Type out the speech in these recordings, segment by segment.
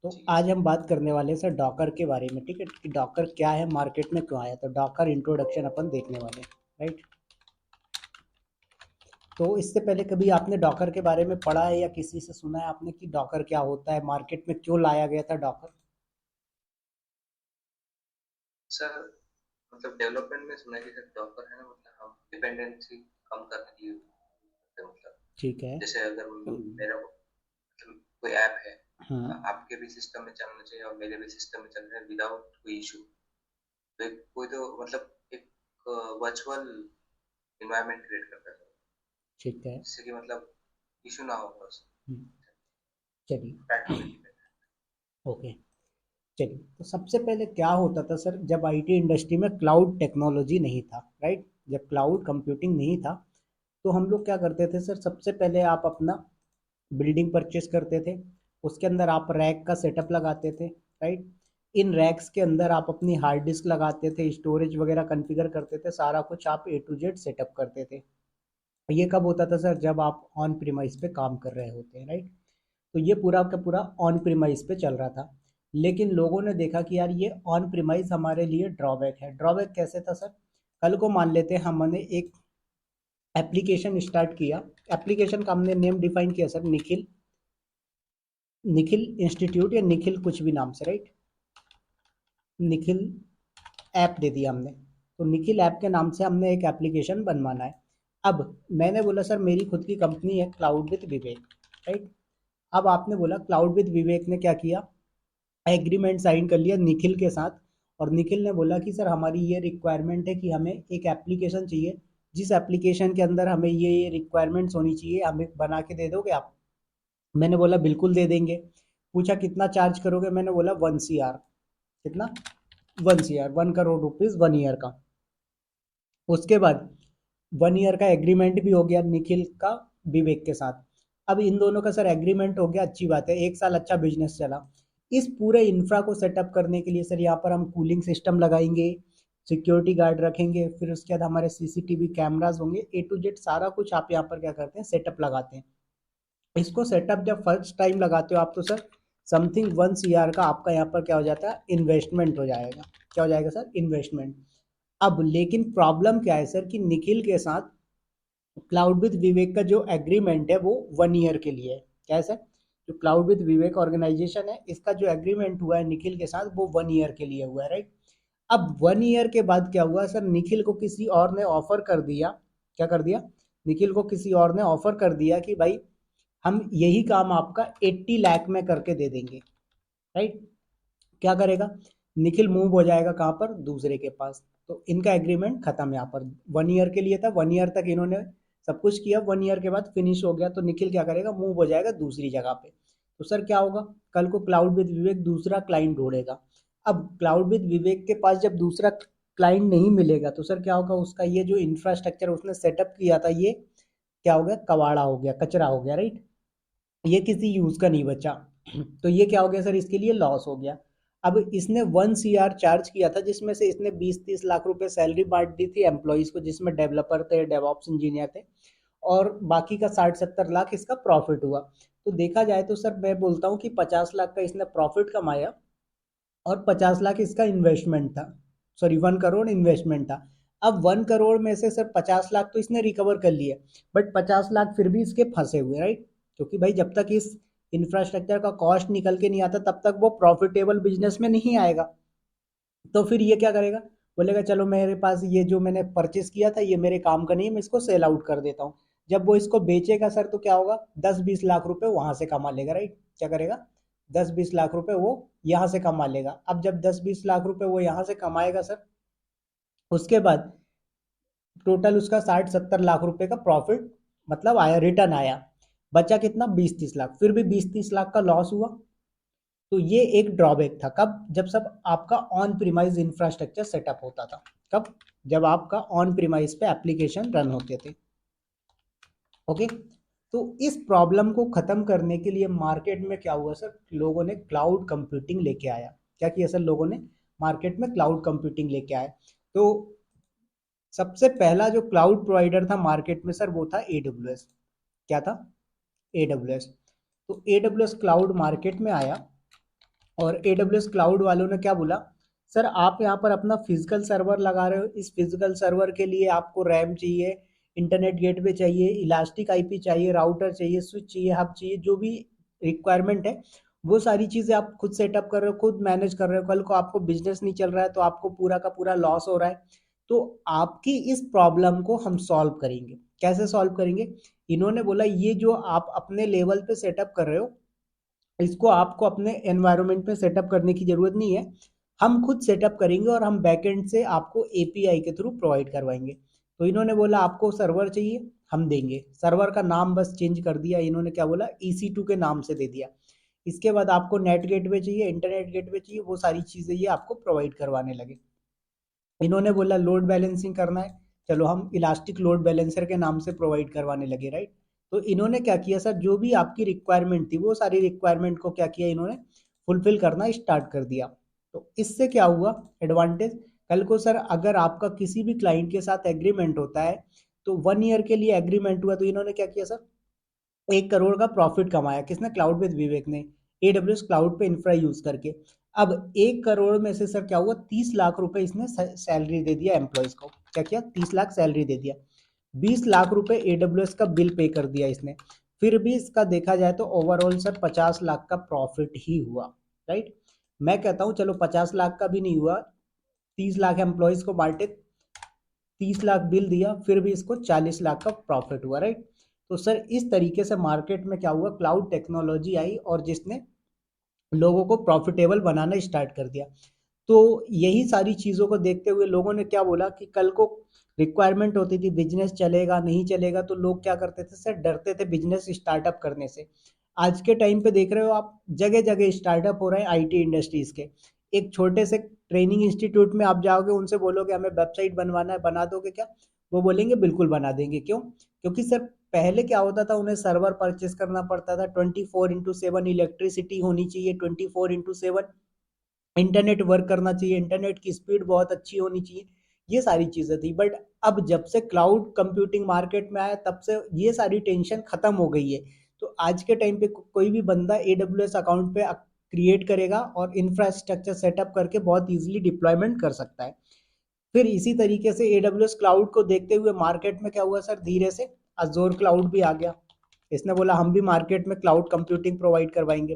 तो ठीक है आज सर। हम बात करने वाले हैं सर डॉकर के बारे में, ठीक है, कि डॉकर क्या है, मार्केट में क्यों आया। तो डॉकर इंट्रोडक्शन अपन देखने वाले हैं, राइट। तो इससे पहले कभी आपने डॉकर के बारे में पढ़ा है या किसी से सुना है आपने कि डॉकर क्या होता है, मार्केट में क्यों लाया गया था डॉकर? सर मतलब डेवलपमेंट में सुना है कि सर डॉकर है ना, मतलब हम डिपेंडेंसी कम करने के लिए करते हैं, मतलब ठीक है। जैसे अगर मेरा मतलब कोई ऐप है, हाँ। आपके भी सिस्टम में चलना चाहिए और मेरे भी सिस्टम में चलना है विदाउट कोई इशू। तो एक कोई तो मतलब एक वर्चुअल इन्वायरमेंट क्रिएट करता है ठीक है। जिससे कि मतलब इशू ना हो बस। हम्म, चलिए। Practically okay. चलिए, तो सबसे पहले क्या होता था सर, जब आईटी इंडस्ट्री में क्लाउड टेक्नोलॉजी नहीं था, राइट, जब क्लाउड कंप्यूटिंग नहीं था, तो हम लोग क्या करते थे सर, सबसे पहले आप अपना बिल्डिंग परचेस करते थे, उसके अंदर आप रैक का सेटअप लगाते थे, राइट। इन रैक्स के अंदर आप अपनी हार्ड डिस्क लगाते थे, स्टोरेज वगैरह कॉन्फ़िगर करते थे, सारा कुछ आप ए टू जेड सेटअप करते थे। ये कब होता था सर, जब आप ऑन प्रीमाइस पे काम कर रहे होते हैं, राइट। तो ये पूरा का पूरा ऑन प्रीमाइस पे चल रहा था। लेकिन लोगों ने देखा कि यार ये ऑन प्रीमाइस हमारे लिए ड्रॉबैक है। ड्रॉबैक कैसे था सर? कल को मान लेते हैं हमने एक एप्लीकेशन स्टार्ट किया, एप्लीकेशन का हमने नेम डिफाइन किया सर, निखिल, निखिल इंस्टीट्यूट या निखिल कुछ भी नाम से, राइट। निखिल ऐप दे दिया हमने। तो निखिल ऐप के नाम से हमने एक एप्लीकेशन बनवाना है। अब मैंने बोला सर मेरी खुद की कंपनी है क्लाउड विद विवेक, राइट। अब आपने बोला क्लाउड विद विवेक ने क्या किया, एग्रीमेंट साइन कर लिया निखिल के साथ। और निखिल ने बोला कि सर हमारी ये रिक्वायरमेंट है कि हमें एक एप्लीकेशन चाहिए, जिस एप्लीकेशन के अंदर हमें ये रिक्वायरमेंट्स होनी चाहिए, हमें बना के दे दोगे आप? मैंने बोला बिल्कुल दे देंगे। पूछा कितना चार्ज करोगे? मैंने बोला 1 CR। कितना? 1 CR, 1 करोड़ रुपीज 1 ईयर का। उसके बाद 1 ईयर का एग्रीमेंट भी हो गया निखिल का विवेक के साथ। अब इन दोनों का सर एग्रीमेंट हो गया, अच्छी बात है, 1 साल अच्छा बिजनेस चला। इस पूरे इंफ्रा को सेटअप करने के लिए सर यहाँ पर हम कूलिंग सिस्टम लगाएंगे, सिक्योरिटी गार्ड रखेंगे, फिर उसके बाद हमारे सीसीटीवी कैमराज होंगे, ए टू जेड सारा कुछ आप यहाँ पर क्या करते हैं, सेटअप लगाते हैं। इसको सेटअप जब फर्स्ट टाइम लगाते हो आप, तो सर समथिंग 1 CR का आपका यहाँ पर क्या हो जाता है, इन्वेस्टमेंट हो जाएगा। क्या हो जाएगा सर? इन्वेस्टमेंट। अब लेकिन प्रॉब्लम क्या है सर, कि निखिल के साथ क्लाउड विद विवेक का जो एग्रीमेंट है वो 1 ईयर के लिए है। क्या है सर? जो क्लाउड विद विवेक ऑर्गेनाइजेशन है, इसका जो एग्रीमेंट हुआ है निखिल के साथ, वो 1 ईयर के लिए हुआ है, राइट। अब 1 ईयर के बाद क्या हुआ सर, निखिल को किसी और ने ऑफर कर दिया। क्या कर दिया? निखिल को किसी और ने ऑफर कर दिया कि भाई हम यही काम आपका 80 लाख में करके दे देंगे, राइट। क्या करेगा? निखिल मूव हो जाएगा कहाँ पर? दूसरे के पास। तो इनका एग्रीमेंट खत्म यहाँ पर। 1 ईयर के लिए था, 1 ईयर तक इन्होंने सब कुछ किया, 1 ईयर के बाद फिनिश हो गया, तो निखिल क्या करेगा, मूव हो जाएगा दूसरी जगह पे। तो सर क्या होगा, कल को क्लाउड विद विवेक दूसरा क्लाइंट ढूंढेगा। अब क्लाउड विद विवेक के पास जब दूसरा क्लाइंट नहीं मिलेगा, तो सर क्या होगा, उसका ये जो इंफ्रास्ट्रक्चर उसने सेटअप किया था, ये क्या हो गया, कबाड़ा हो गया, कचरा हो गया, राइट। ये किसी यूज का नहीं बचा। तो ये क्या हो गया सर, इसके लिए लॉस हो गया। अब इसने 1 CR चार्ज किया था, जिसमें से इसने 20-30 लाख रुपए सैलरी बांट दी थी एम्प्लॉयज को, जिसमें डेवलपर थे, डेवऑप्स इंजीनियर थे, और बाकी का 60-70 लाख इसका प्रॉफिट हुआ। तो देखा जाए तो सर मैं बोलता हूँ कि 50 लाख का इसने प्रॉफिट कमाया, और 50 लाख इसका इन्वेस्टमेंट था। सॉरी, 1 करोड़ इन्वेस्टमेंट था। अब 1 करोड़ में से सर 50 लाख तो इसने रिकवर कर लिए, बट 50 लाख फिर भी इसके फंसे हुए, राइट। क्योंकि भाई जब तक इस इंफ्रास्ट्रक्चर का कॉस्ट निकल के नहीं आता, तब तक वो प्रॉफिटेबल बिजनेस में नहीं आएगा। तो फिर ये क्या करेगा, बोलेगा चलो मेरे पास ये जो मैंने परचेस किया था ये मेरे काम का नहीं है, मैं इसको सेल आउट कर देता हूँ। जब वो इसको बेचेगा सर, तो क्या होगा, 10-20 लाख रुपए वहां से कमा लेगा, राइट। क्या करेगा? 10-20 लाख रुपए वो यहाँ से कमा लेगा। अब जब 10-20 लाख रुपए वो यहाँ से कमाएगा सर, उसके बाद टोटल उसका 60-70 लाख रुपए का प्रॉफिट मतलब आया, रिटर्न आया। बचा कितना? 20-30 लाख। फिर भी 20-30 लाख का लॉस हुआ। तो ये एक ड्रॉबैक था। कब? जब सब आपका ऑन प्रीमाइज इंफ्रास्ट्रक्चर सेटअप होता था। कब? जब आपका ऑन प्रीमाइज पे एप्लीकेशन रन होते थे। ओके। तो इस प्रॉब्लम को खत्म करने के लिए मार्केट में क्या हुआ सर, लोगों ने क्लाउड कंप्यूटिंग लेके आया। क्या किया सर लोगों ने? मार्केट में क्लाउड कंप्यूटिंग लेके आए। तो सबसे पहला जो क्लाउड प्रोवाइडर था मार्केट में सर, वो था AWS। क्या था? AWS। तो AWS क्लाउड मार्केट में आया, और AWS क्लाउड वालों ने क्या बोला, सर आप यहाँ पर अपना फिजिकल सर्वर लगा रहे हो, इस फिजिकल सर्वर के लिए आपको रैम चाहिए, इंटरनेट गेटवे चाहिए, इलास्टिक आईपी चाहिए, राउटर चाहिए, स्विच चाहिए, हब चाहिए, जो भी रिक्वायरमेंट है वो सारी चीज़ें आप खुद सेटअप कर रहे हो, खुद मैनेज कर रहे हो। कल को आपको बिजनेस नहीं चल रहा है तो आपको पूरा का पूरा लॉस हो रहा है, तो आपकी इस प्रॉब्लम को हम सॉल्व करेंगे। कैसे सॉल्व करेंगे? इन्होंने बोला ये जो आप अपने लेवल पे सेटअप कर रहे हो, इसको आपको अपने एनवायरनमेंट में सेटअप करने की ज़रूरत नहीं है, हम खुद सेटअप करेंगे और हम बैकएंड से आपको एपीआई के थ्रू प्रोवाइड करवाएंगे। तो इन्होंने बोला आपको सर्वर चाहिए, हम देंगे। सर्वर का नाम बस चेंज कर दिया, इन्होंने क्या बोला, EC2 के नाम से दे दिया। इसके बाद आपको नेट गेटवे चाहिए, इंटरनेट गेटवे चाहिए, वो सारी चीज़ें ये आपको प्रोवाइड करवाने लगे। इन्होंने बोला लोड बैलेंसिंग करना है, चलो हम इलास्टिक लोड बैलेंसर के नाम से प्रोवाइड करवाने लगे, राइट। तो इन्होंने क्या किया सर, जो भी आपकी रिक्वायरमेंट थी वो सारी रिक्वायरमेंट को क्या किया इन्होंने, फुलफिल करना स्टार्ट कर दिया। तो इससे क्या हुआ एडवांटेज, कल को सर अगर आपका किसी भी क्लाइंट के साथ एग्रीमेंट होता है, तो 1 ईयर के लिए एग्रीमेंट हुआ, तो इन्होंने क्या किया सर, 1 करोड़ का प्रॉफिट कमाया, किसने, क्लाउड विद विवेक ने, AWS क्लाउड पे इंफ्रा यूज करके। अब 1 करोड़ में से सर क्या हुआ, 30 लाख रुपए इसने सैलरी दे दिया एम्प्लॉयज को। क्या किया, 30 लाख सैलरी दे दिया, 20 लाख रुपए AWS का बिल पे कर दिया इसने। फिर भी इसका देखा जाए तो ओवरऑल सर 50 लाख का प्रॉफिट ही हुआ, राइट। मैं कहता हूँ चलो 50 लाख का भी नहीं हुआ, 30 लाख एम्प्लॉयज को बांटे, 30 लाख बिल दिया, फिर भी इसको 40 लाख का प्रॉफिट हुआ, राइट। तो सर इस तरीके से मार्केट में क्या हुआ, क्लाउड टेक्नोलॉजी आई और जिसने लोगों को प्रॉफिटेबल बनाना स्टार्ट कर दिया। तो यही सारी चीज़ों को देखते हुए लोगों ने क्या बोला कि कल को रिक्वायरमेंट होती थी, बिजनेस चलेगा नहीं चलेगा, तो लोग क्या करते थे सर, डरते थे बिजनेस स्टार्टअप करने से। आज के टाइम पे देख रहे हो आप, जगह जगह स्टार्टअप हो रहे हैं आईटी इंडस्ट्रीज के। एक छोटे से ट्रेनिंग इंस्टीट्यूट में आप जाओगे, उनसे बोलोगे हमें वेबसाइट बनवाना है, बना दोगे क्या? वो बोलेंगे बिल्कुल बना देंगे। क्यों? क्योंकि सर पहले क्या होता था, उन्हें सर्वर परचेस करना पड़ता था, 24/7 इलेक्ट्रिसिटी होनी चाहिए, 24/7 इंटरनेट वर्क करना चाहिए, इंटरनेट की स्पीड बहुत अच्छी होनी चाहिए, ये सारी चीज़ें थी। बट अब जब से क्लाउड कंप्यूटिंग मार्केट में आया, तब से ये सारी टेंशन खत्म हो गई है। तो आज के टाइम पे कोई भी बंदा AWS अकाउंट पे क्रिएट करेगा और इंफ्रास्ट्रक्चर सेटअप करके बहुत इजीली डिप्लॉयमेंट कर सकता है। फिर इसी तरीके से AWS क्लाउड को देखते हुए मार्केट में क्या हुआ सर, धीरे से अजोर क्लाउड भी आ गया। इसने बोला हम भी मार्केट में क्लाउड कंप्यूटिंग प्रोवाइड करवाएंगे।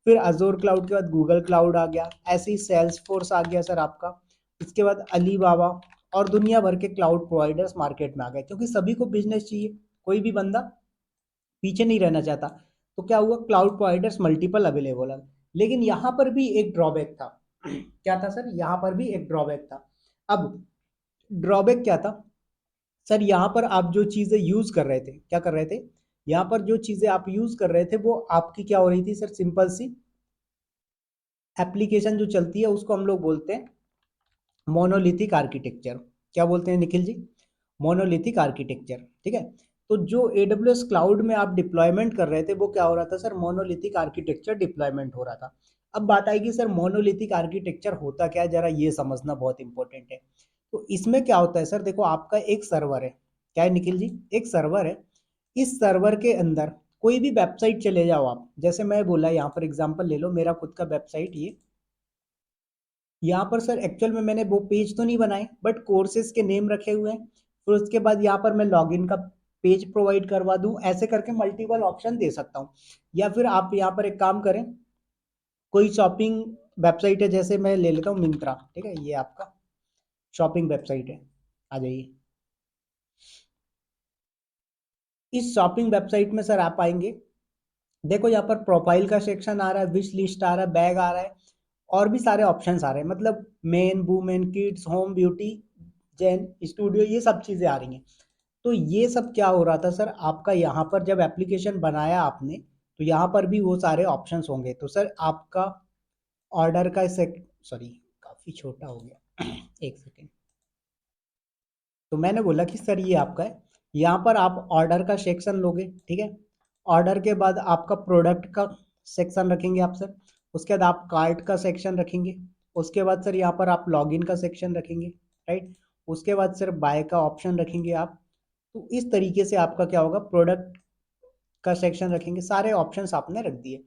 फिर अजोर क्लाउड के बाद गूगल क्लाउड आ गया, ऐसे ही सेल्स फोर्स आ गया सर आपका। इसके बाद अली बाबा और दुनिया भर के क्लाउड प्रोवाइडर्स मार्केट में आ गए, क्योंकि सभी को बिजनेस चाहिए, कोई भी बंदा पीछे नहीं रहना चाहता। तो क्या हुआ, क्लाउड प्रोवाइडर्स मल्टीपल अवेलेबल है। लेकिन यहाँ पर भी एक ड्रॉबैक था। क्या था सर, यहाँ पर भी एक ड्रॉबैक था। अब ड्रॉबैक क्या था सर, यहाँ पर आप जो चीज़ें यूज़ कर रहे थे, क्या कर रहे थे, यहाँ पर जो चीज़ें आप यूज़ कर रहे थे वो आपकी क्या हो रही थी सर, सिंपल सी एप्लीकेशन जो चलती है उसको हम लोग बोलते हैं मोनोलिथिक आर्किटेक्चर। क्या बोलते हैं निखिल जी? मोनोलिथिक आर्किटेक्चर, ठीक है। तो जो AWS क्लाउड में आप डिप्लॉयमेंट कर रहे थे वो क्या हो रहा था सर, मोनोलिथिक आर्किटेक्चर डिप्लॉयमेंट हो रहा था। अब बात आएगी सर मोनोलिथिक आर्किटेक्चर होता क्या है, जरा ये समझना बहुत इंपॉर्टेंट है। तो इसमें क्या होता है सर, देखो आपका एक सर्वर है, क्या है निखिल जी, एक सर्वर है। इस सर्वर के अंदर कोई भी वेबसाइट चले जाओ आप, जैसे मैं बोला यहाँ पर एग्जांपल ले लो, मेरा खुद का वेबसाइट ये, यहाँ पर सर एक्चुअल में मैंने वो पेज तो नहीं बनाए, बट कोर्सेज के नेम रखे हुए हैं। फिर उसके बाद यहाँ पर मैं लॉगिन का पेज प्रोवाइड करवा दूं, ऐसे करके मल्टीपल ऑप्शन दे सकता हूँ। या फिर आप यहाँ पर एक काम करें, कोई शॉपिंग वेबसाइट है, जैसे मैं ले लेता हूँ मिंत्रा, ठीक है, ये आपका शॉपिंग वेबसाइट है, आ जाइए। इस शॉपिंग वेबसाइट में सर आप आएंगे, देखो यहाँ पर प्रोफाइल का सेक्शन आ रहा है, विश लिस्ट आ रहा है, बैग आ रहा है, और भी सारे ऑप्शंस आ रहे हैं, मतलब men, women, kids, home, beauty, Gen, studio, ये सब चीज़ें आ रही हैं। तो ये सब क्या हो रहा था सर, आपका यहाँ पर जब एप्लीकेशन बनाया आपने, तो यहाँ पर भी वो सारे ऑप्शंस होंगे। तो सर आपका ऑर्डर का सॉरी, काफ़ी छोटा हो गया, एक सेकेंड। तो मैंने बोला कि सर ये आपका है, यहाँ पर आप ऑर्डर का सेक्शन लोगे, ठीक है। ऑर्डर के बाद आपका प्रोडक्ट का सेक्शन रखेंगे आप सर, उसके बाद आप कार्ट का सेक्शन रखेंगे, उसके बाद सर यहाँ पर आप लॉगिन का सेक्शन रखेंगे, राइट। उसके बाद सर बाय का ऑप्शन रखेंगे आप। तो इस तरीके से आपका क्या होगा, प्रोडक्ट का सेक्शन रखेंगे, सारे ऑप्शंस आपने रख दिए।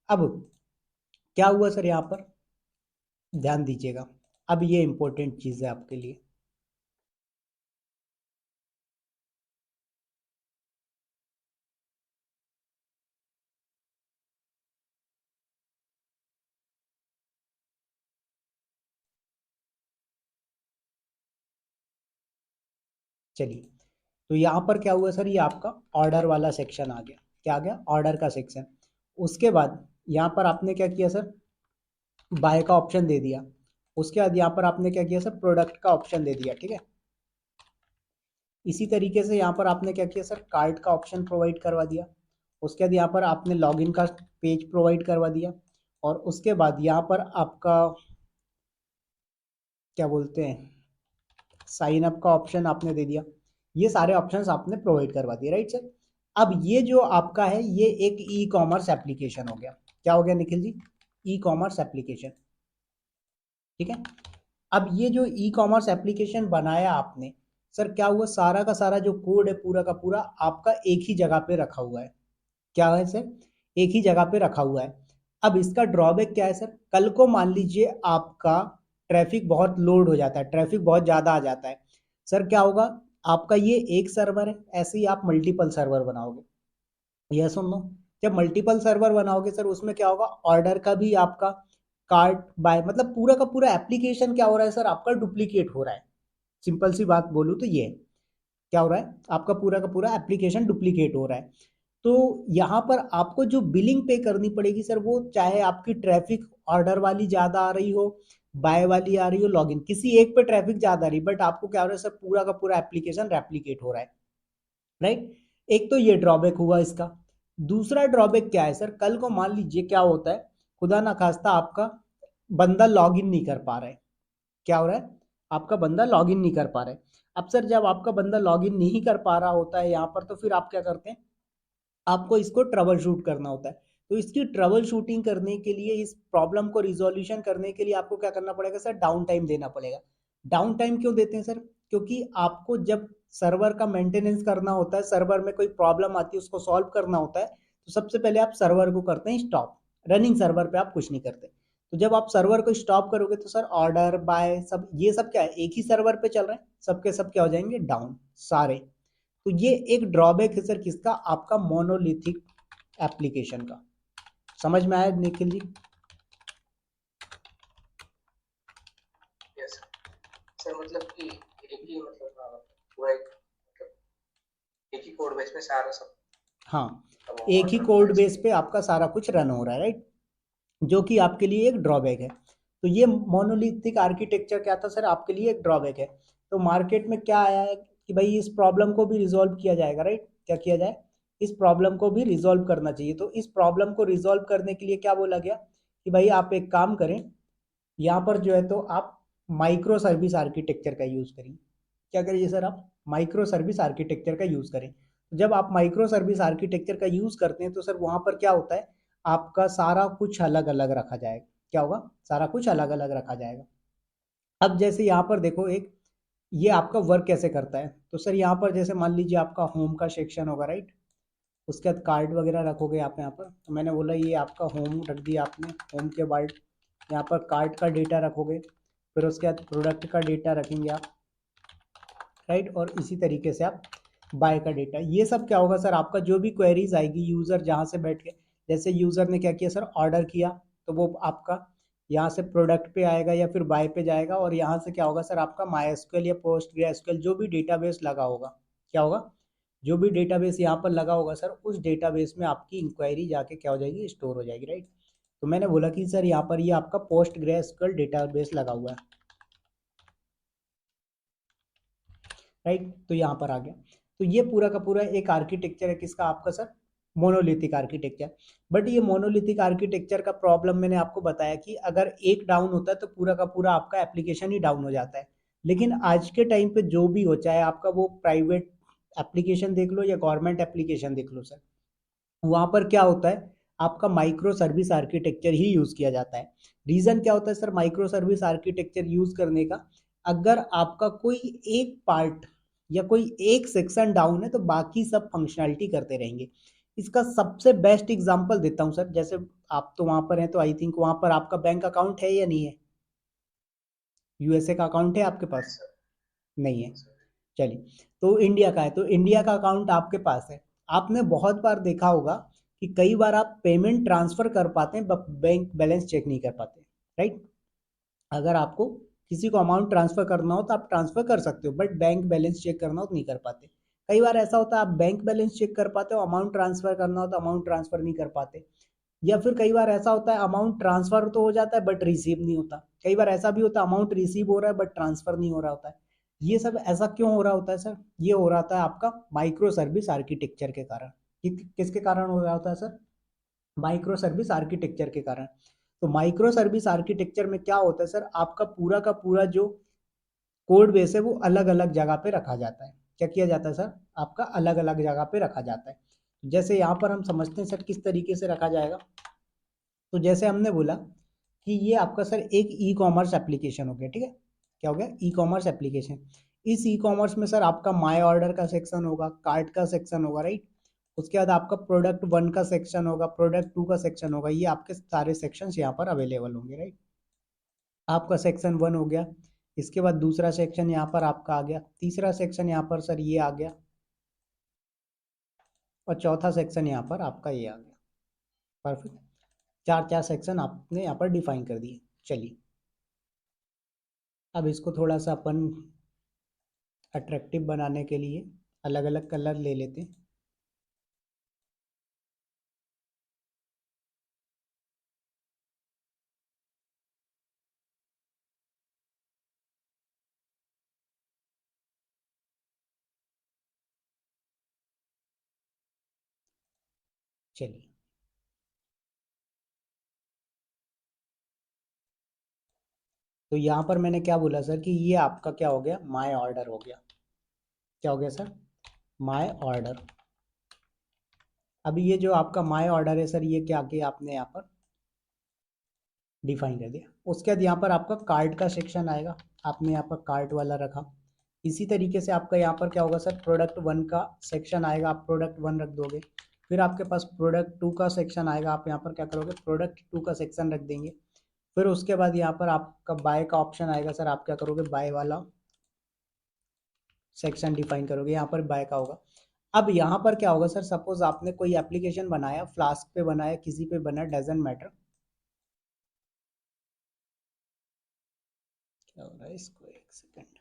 अब क्या हुआ सर यहाँ पर, ध्यान दीजिएगा, अब ये इंपॉर्टेंट चीज़ है आपके लिए। चलिए, तो यहाँ पर क्या हुआ सर, ये आपका ऑर्डर वाला सेक्शन आ गया, क्या आ गया, ऑर्डर का सेक्शन। उसके बाद यहाँ पर आपने क्या किया सर, बाय का ऑप्शन दे दिया। उसके बाद यहाँ पर आपने क्या किया सर, प्रोडक्ट का ऑप्शन दे दिया, ठीक है। इसी तरीके से यहाँ पर आपने क्या किया सर, कार्ट का ऑप्शन प्रोवाइड करवा दिया। उसके बाद यहाँ पर आपने लॉगिन का पेज प्रोवाइड करवा दिया। और उसके बाद यहाँ पर आपका क्या बोलते हैं, साइन अप का ऑप्शन आपने दे दिया। ये सारे ऑप्शंस आपने प्रोवाइड करवा दिए, राइट सर। अब ये जो आपका है, ये एक ई कॉमर्स एप्लीकेशन हो गया। क्या हो गया Nikhil ji, e commerce application, ठीक है। अब ये जो ई कॉमर्स एप्लीकेशन बनाया आपने, सर क्या हुआ, सारा का सारा जो कोड है पूरा का पूरा आपका एक ही जगह पे रखा हुआ है। क्या है सर, एक ही जगह पे रखा हुआ है। अब इसका ड्रॉबैक क्या है सर, कल को मान लीजिए आपका ट्रैफिक बहुत लोड हो जाता है, ट्रैफिक बहुत ज़्यादा आ जाता है, सर क्या होगा, आपका ये एक सर्वर है, ऐसे ही आप मल्टीपल सर्वर बनाओगे, यह सुन लो। जब मल्टीपल सर्वर बनाओगे सर, उसमें क्या होगा, ऑर्डर का भी आपका कार्ट बाय, मतलब पूरा का पूरा एप्लीकेशन क्या हो रहा है सर, आपका डुप्लीकेट हो रहा है। सिंपल सी बात बोलूँ तो ये है। क्या हो रहा है, आपका पूरा का पूरा एप्लीकेशन डुप्लीकेट हो रहा है। तो यहाँ पर आपको जो बिलिंग पे करनी पड़ेगी सर, वो चाहे आपकी ट्रैफिक ऑर्डर वाली ज़्यादा आ रही हो, बाय वाली आ रही हो, लॉगिन, किसी एक पे ट्रैफिक ज़्यादा आ रही, बट आपको क्या हो रहा है सर, पूरा का पूरा एप्लीकेशन रेप्लीकेट हो रहा है, राइट। एक तो ये ड्रॉबैक हुआ इसका। दूसरा ड्रॉबैक क्या है सर, कल को मान लीजिए क्या होता है, खुदा ना खास्ता आपका बंदा लॉगिन नहीं कर पा रहा है। क्या हो रहा है, आपका बंदा लॉगिन नहीं कर पा रहा है। अब सर जब आपका बंदा लॉगिन नहीं कर पा रहा होता है यहाँ पर, तो फिर आप क्या करते हैं, आपको इसको ट्रबल शूट करना होता है। तो इसकी ट्रबल शूटिंग करने के लिए, इस प्रॉब्लम को रिजोल्यूशन करने के लिए आपको क्या करना पड़ेगा सर, डाउन टाइम देना पड़ेगा। डाउन टाइम क्यों देते हैं सर, क्योंकि आपको जब सर्वर का मेंटेनेंस करना होता है, सर्वर में कोई प्रॉब्लम आती है उसको सॉल्व करना होता है, तो सबसे पहले आप सर्वर को करते हैं स्टॉप। रनिंग सर्वर पे आप कुछ नहीं करते। तो जब आप सर्वर को स्टॉप करोगे तो सर ऑर्डर बाय सब ये सब क्या है, एक ही सर्वर पे चल रहे हैं, सबके सब क्या हो जाएंगे, डाउन सारे। तो ये एक ड्रॉबैक है सर किसका, आपका मोनोलिथिक एप्लीकेशन का। समझ में आया निखिल जी। यस सर, मतलब कि एक ही मतलब पूरा एक मतलब एक ही कोड बेस में सारा सब हाँ, सब एक ही ऑर्डर कोड प्राइस। बेस पे आपका सारा कुछ रन हो रहा है, राइट, जो कि आपके लिए एक ड्रॉबैक है। तो ये मोनोलिथिक आर्किटेक्चर क्या था सर, आपके लिए एक ड्रॉबैक है। तो मार्केट में क्या आया है कि भाई इस प्रॉब्लम को भी रिजॉल्व किया जाएगा, राइट, क्या किया जाए, इस प्रॉब्लम को भी रिजॉल्व करना चाहिए। तो इस प्रॉब्लम को रिजॉल्व करने के लिए क्या बोला गया कि भाई आप एक काम करें, यहाँ पर जो है तो आप माइक्रो सर्विस आर्किटेक्चर का यूज़ करिए। क्या करिए सर, आप माइक्रो सर्विस आर्किटेक्चर का यूज़ करें। तो जब आप माइक्रो सर्विस आर्किटेक्चर का यूज़ करते हैं तो सर वहाँ पर क्या होता है, आपका सारा कुछ अलग अलग रखा जाएगा। क्या होगा, सारा कुछ अलग अलग रखा जाएगा। अब जैसे यहाँ पर देखो, एक ये आपका वर्क कैसे करता है, तो सर यहाँ पर जैसे मान लीजिए आपका होम का सेक्शन होगा, राइट, उसके बाद कार्ड वगैरह रखोगे आप यहाँ पर। तो मैंने बोला ये आपका होम रख दिया आपने, होम के बाद यहाँ पर कार्ड का डेटा रखोगे, फिर उसके बाद प्रोडक्ट का डेटा रखेंगे आप, राइट, और इसी तरीके से आप बाय का डेटा। ये सब क्या होगा सर, आपका जो भी क्वेरीज आएगी, यूज़र जहाँ से बैठ के, जैसे यूज़र ने क्या किया सर, ऑर्डर किया, तो वो आपका यहाँ से प्रोडक्ट पे आएगा या फिर बाय पे जाएगा, और यहाँ से क्या होगा सर, आपका माई एसक्यूएल या पोस्ट एसक्यूएल जो भी डेटाबेस लगा होगा, क्या होगा, जो भी डेटाबेस यहाँ पर लगा होगा सर, उस डेटाबेस में आपकी इंक्वायरी जाके क्या हो जाएगी, स्टोर हो जाएगी, राइट। तो मैंने बोला कि सर यहाँ पर ये आपका पोस्ट ग्रेसक्यूएल डेटाबेस लगा हुआ है, राइट, तो यहाँ पर आ गया। तो ये पूरा का पूरा एक आर्किटेक्चर है किसका, आपका सर मोनोलिथिक आर्किटेक्चर। बट ये मोनोलिथिक आर्किटेक्चर का प्रॉब्लम मैंने आपको बताया कि अगर एक डाउन होता है तो पूरा का पूरा आपका एप्लीकेशन ही डाउन हो जाता है। लेकिन आज के टाइम पे जो भी हो, चाहे आपका वो प्राइवेट एप्लीकेशन देख लो या गवर्नमेंट एप्लीकेशन देख लो सर, वहाँ पर क्या होता है, आपका माइक्रो सर्विस आर्किटेक्चर ही यूज़ किया जाता है। रीज़न क्या होता है sir micro service architecture use करने का, अगर आपका कोई एक पार्ट या कोई एक सेक्शन डाउन है तो बाकी सब फंक्शनैलिटी करते रहेंगे। इसका सबसे बेस्ट एग्जांपल देता हूँ सर, जैसे आप तो वहाँ पर हैं, तो आई थिंक वहाँ पर आपका बैंक अकाउंट है या नहीं है? यूएसए का अकाउंट है आपके नहीं पास? सर। नहीं है। सर। चलिए, तो इंडिया का है, तो इंडिया का अकाउंट आपके पास है। आपने बहुत बार देखा होगा कि कई बार आप पेमेंट ट्रांसफर कर पाते हैं, बैंक बैलेंस चेक नहीं कर पाते, राइट? अगर आपको किसी को अमाउंट ट्रांसफर करना हो तो आप ट्रांसफर कर सकते हो, बट बैंक बैलेंस चेक करना हो तो नहीं कर पाते। कई बार ऐसा होता है, आप बैंक बैलेंस चेक कर पाते हो, अमाउंट ट्रांसफर करना हो तो अमाउंट ट्रांसफर नहीं कर पाते। या फिर कई बार ऐसा होता है, अमाउंट ट्रांसफर तो हो जाता है बट रिसीव नहीं होता। कई बार ऐसा भी होता है, अमाउंट रिसीव हो रहा है बट ट्रांसफर नहीं हो रहा होता है। ये सब ऐसा क्यों हो रहा होता है सर? ये हो रहा था आपका माइक्रो सर्विस आर्किटेक्चर के कारण। ये किसके कारण हो रहा होता है सर? माइक्रो सर्विस आर्किटेक्चर के कारण। तो माइक्रो सर्विस आर्किटेक्चर में क्या होता है सर, आपका पूरा का पूरा जो कोड बेस है वो अलग अलग जगह पे रखा जाता है। क्या किया जाता है सर? आपका अलग अलग जगह पे रखा जाता है। जैसे यहाँ पर हम समझते हैं सर किस तरीके से रखा जाएगा। तो जैसे हमने बोला कि ये आपका सर एक ई कॉमर्स एप्लीकेशन हो गया, ठीक है? क्या हो गया? E commerce application. इस ई कॉमर्स में सर आपका माई ऑर्डर का सेक्शन होगा, कार्ट का सेक्शन होगा, राइट? उसके बाद आपका प्रोडक्ट वन का सेक्शन होगा, प्रोडक्ट टू का सेक्शन होगा, ये आपके सारे सेक्शंस यहाँ पर अवेलेबल होंगे, राइट? आपका सेक्शन वन हो गया। इसके बाद दूसरा सेक्शन यहाँ पर आपका आ गया, तीसरा सेक्शन यहाँ पर सर ये आ गया, और चौथा सेक्शन यहाँ पर आपका ये आ गया। परफेक्ट। चार चार सेक्शन आपने यहाँ पर डिफाइन कर दिए। चलिए, अब इसको थोड़ा सा अपन अट्रैक्टिव बनाने के लिए अलग अलग कलर ले लेते हैं। चलिए, तो यहाँ पर मैंने क्या बोला सर कि ये आपका क्या हो गया? माय ऑर्डर हो गया। क्या हो गया सर? My order. अभी ये जो आपका माय ऑर्डर है सर, ये क्या किया आपने यहाँ पर डिफाइन कर दिया। उसके बाद यहाँ पर आपका कार्ट का सेक्शन आएगा, आपने यहाँ पर कार्ट वाला रखा। इसी तरीके से आपका यहाँ पर क्या होगा सर, प्रोडक्ट वन का सेक्शन आएगा, आप प्रोडक्ट वन रख दोगे। फिर आपके पास प्रोडक्ट टू का सेक्शन आएगा, आप यहाँ पर क्या करोगे? प्रोडक्ट टू का सेक्शन रख देंगे। फिर उसके बाद यहाँ पर आपका बाय का ऑप्शन आएगा सर, आप क्या करोगे? बाय वाला सेक्शन डिफाइन करोगे, यहाँ पर बाय का होगा। अब यहाँ पर क्या होगा सर, सपोज आपने कोई एप्लीकेशन बनाया, फ्लास्क पे बनाया, किसी पे बना, डजेंट मैटर। क्या हो रहा है, इसको एक सेकंड।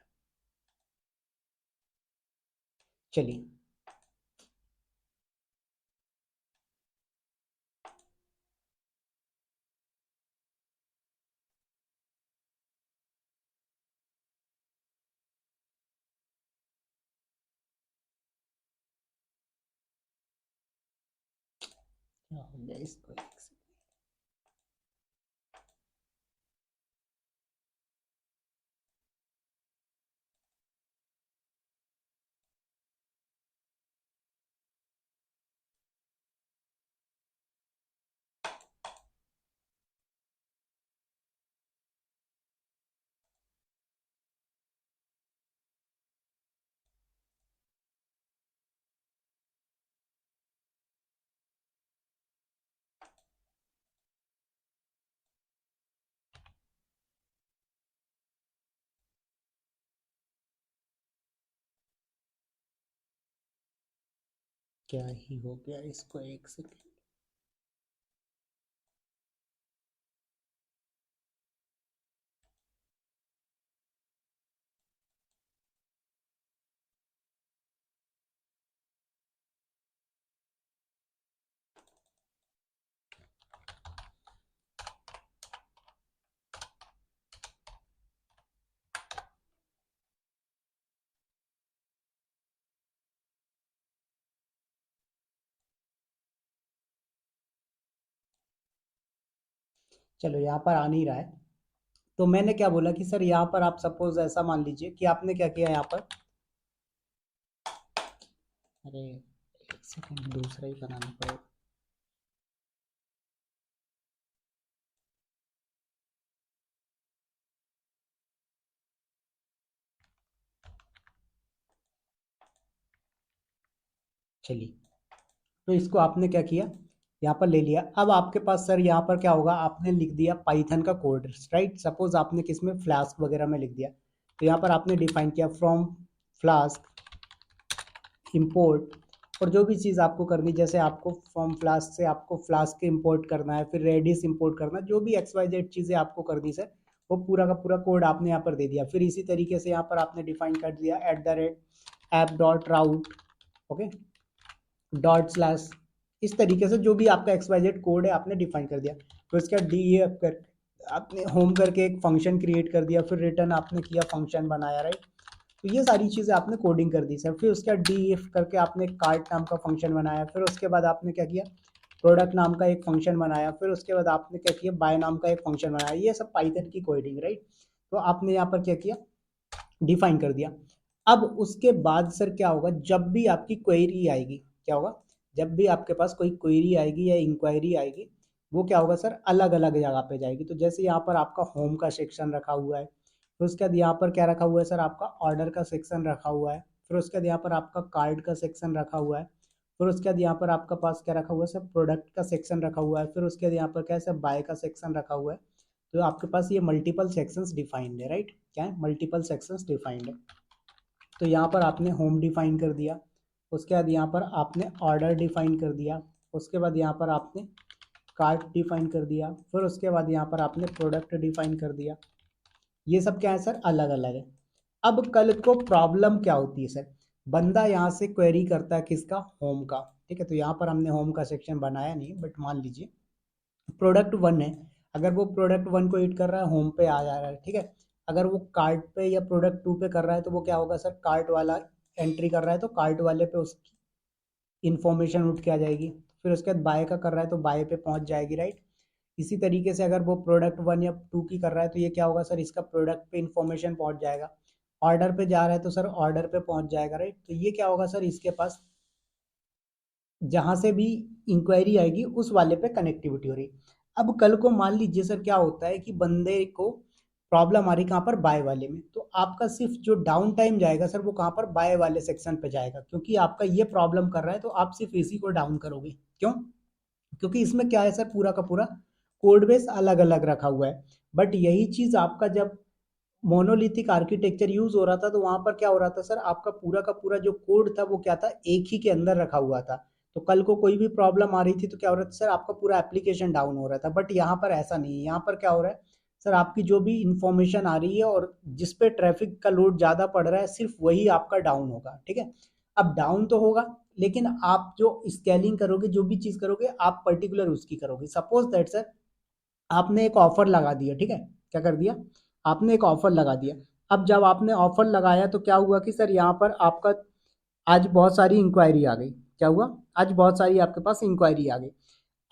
चलिए, क्या हो गया, इसको एक सेकंड। क्या ही हो गया, इसको एक सेकंड। चलो, यहाँ पर आ नहीं रहा है। तो मैंने क्या बोला कि सर यहाँ पर आप सपोज ऐसा मान लीजिए कि आपने क्या किया यहाँ पर। अरे एक सेकंड, दूसरा ही बनाना पड़ेगा। चलिए, तो इसको आपने क्या किया यहाँ पर ले लिया। अब आपके पास सर यहाँ पर क्या होगा, आपने लिख दिया पाइथन का कोड, राइट। सपोज आपने किसमें, फ्लास्क वगैरह में लिख दिया, तो यहाँ पर आपने डिफाइन किया फ्रॉम फ्लास्क इंपोर्ट, और जो भी चीज़ आपको करनी, जैसे आपको फ्रॉम फ्लास्क से आपको फ्लास्क इंपोर्ट करना है, फिर रेडिस इंपोर्ट करना है, जो भी एक्स वाई जेड चीज़ें आपको करनी सर, वो पूरा का पूरा कोड आपने यहाँ पर दे दिया। फिर इसी तरीके से यहाँ पर आपने डिफाइन कर दिया @app.route, ओके, डॉट स्लैश, इस तरीके से जो भी आपका एक्स वाई जेड कोड है आपने डिफाइन कर दिया। तो इसका डी ए कर आपने होम करके एक फंक्शन क्रिएट कर दिया, फिर रिटर्न आपने किया, फंक्शन बनाया, राइट। तो ये सारी चीज़ें आपने कोडिंग कर दी सर। फिर उसके बाद डी इफ करके आपने कार्ट नाम का फंक्शन बनाया, फिर उसके बाद आपने क्या किया, प्रोडक्ट नाम का एक फंक्शन बनाया, फिर उसके बाद आपने क्या किया, बाय नाम का एक फंक्शन बनाया। ये सब पाइथन की कोडिंग, राइट। तो आपने यहाँ पर क्या किया, डिफाइन कर दिया। अब उसके बाद सर क्या होगा, जब भी आपकी क्वेरी आएगी, क्या होगा, जब भी आपके पास कोई क्वेरी आएगी या इंक्वायरी आएगी, वो क्या होगा सर, अलग अलग जगह पे जाएगी। तो जैसे यहाँ पर आपका होम का सेक्शन रखा हुआ है, फिर उसके बाद यहाँ पर क्या रखा हुआ है सर, आपका ऑर्डर का सेक्शन रखा हुआ है, फिर उसके बाद यहाँ पर आपका कार्ड का सेक्शन रखा हुआ है, फिर उसके बाद यहाँ पर आपका पास क्या रखा हुआ है सर, प्रोडक्ट का सेक्शन रखा हुआ है, फिर उसके बाद यहाँ पर क्या है सर, बाय का सेक्शन रखा हुआ है। तो आपके पास ये मल्टीपल सेक्शंस डिफाइंड है, राइट। क्या है, मल्टीपल सेक्शंस डिफाइंड है। तो यहाँ पर आपने होम डिफाइन कर दिया, उसके बाद यहाँ पर आपने ऑर्डर डिफाइन कर दिया, उसके बाद यहाँ पर आपने कार्ट डिफाइन कर दिया, फिर उसके बाद यहाँ पर आपने प्रोडक्ट डिफाइन कर दिया। ये सब क्या है सर, अलग अलग है। अब कल को प्रॉब्लम क्या होती है सर, बंदा यहाँ से क्वेरी करता है किसका, होम का, ठीक है। तो यहाँ पर हमने होम का सेक्शन बनाया नहीं, बट मान लीजिए प्रोडक्ट वन है, अगर वो प्रोडक्ट वन को हिट कर रहा है, होम पे आ जा रहा है, ठीक है। अगर वो कार्ट पे या प्रोडक्ट टू पे कर रहा है, तो वो क्या होगा सर, कार्ट वाला एंट्री कर रहा है तो कार्ट वाले पे उसकी इन्फॉर्मेशन उठ के आ जाएगी। फिर उसके बाद बाय का कर रहा है तो बाय पे पहुंच जाएगी, राइट। इसी तरीके से अगर वो प्रोडक्ट वन या टू की कर रहा है, तो ये क्या होगा सर, इसका प्रोडक्ट पे इन्फॉर्मेशन पहुंच जाएगा। ऑर्डर पे जा रहा है तो सर ऑर्डर पे पहुंच जाएगा, राइट। तो ये क्या होगा सर, इसके पास जहां से भी इंक्वायरी आएगी उस वाले पे कनेक्टिविटी हो रही। अब कल को मान लीजिए सर क्या होता है कि बंदे को प्रॉब्लम आ रही कहाँ पर, बाय वाले में, तो आपका सिर्फ जो डाउन टाइम जाएगा सर, वो कहाँ पर, बाय वाले सेक्शन पे जाएगा, क्योंकि आपका ये प्रॉब्लम कर रहा है, तो आप सिर्फ इसी को डाउन करोगे। क्यों, क्योंकि इसमें क्या है सर, पूरा का पूरा कोड बेस अलग अलग रखा हुआ है। बट यही चीज आपका जब मोनोलिथिक आर्किटेक्चर यूज हो रहा था, तो वहां पर क्या हो रहा था सर, आपका पूरा का पूरा जो कोड था वो क्या था, एक ही के अंदर रखा हुआ था। तो कल को कोई भी प्रॉब्लम आ रही थी तो क्या हो रहा था सर, आपका पूरा एप्लीकेशन डाउन हो रहा था। बट यहाँ पर ऐसा नहीं है, यहाँ पर क्या हो रहा है सर, आपकी जो भी इंफॉर्मेशन आ रही है और जिस पे ट्रैफिक का लोड ज्यादा पड़ रहा है, सिर्फ वही आपका डाउन होगा, ठीक है। अब डाउन तो होगा, लेकिन आप जो स्केलिंग करोगे, जो भी चीज करोगे, आप पर्टिकुलर उसकी करोगे। सपोज दैट सर, आपने एक ऑफर लगा दिया, ठीक है, क्या कर दिया, आपने एक ऑफर लगा दिया। अब जब आपने ऑफर लगाया तो क्या हुआ कि सर यहाँ पर आपका आज बहुत सारी इंक्वायरी आ गई। क्या हुआ, आज बहुत सारी आपके पास इंक्वायरी आ गई।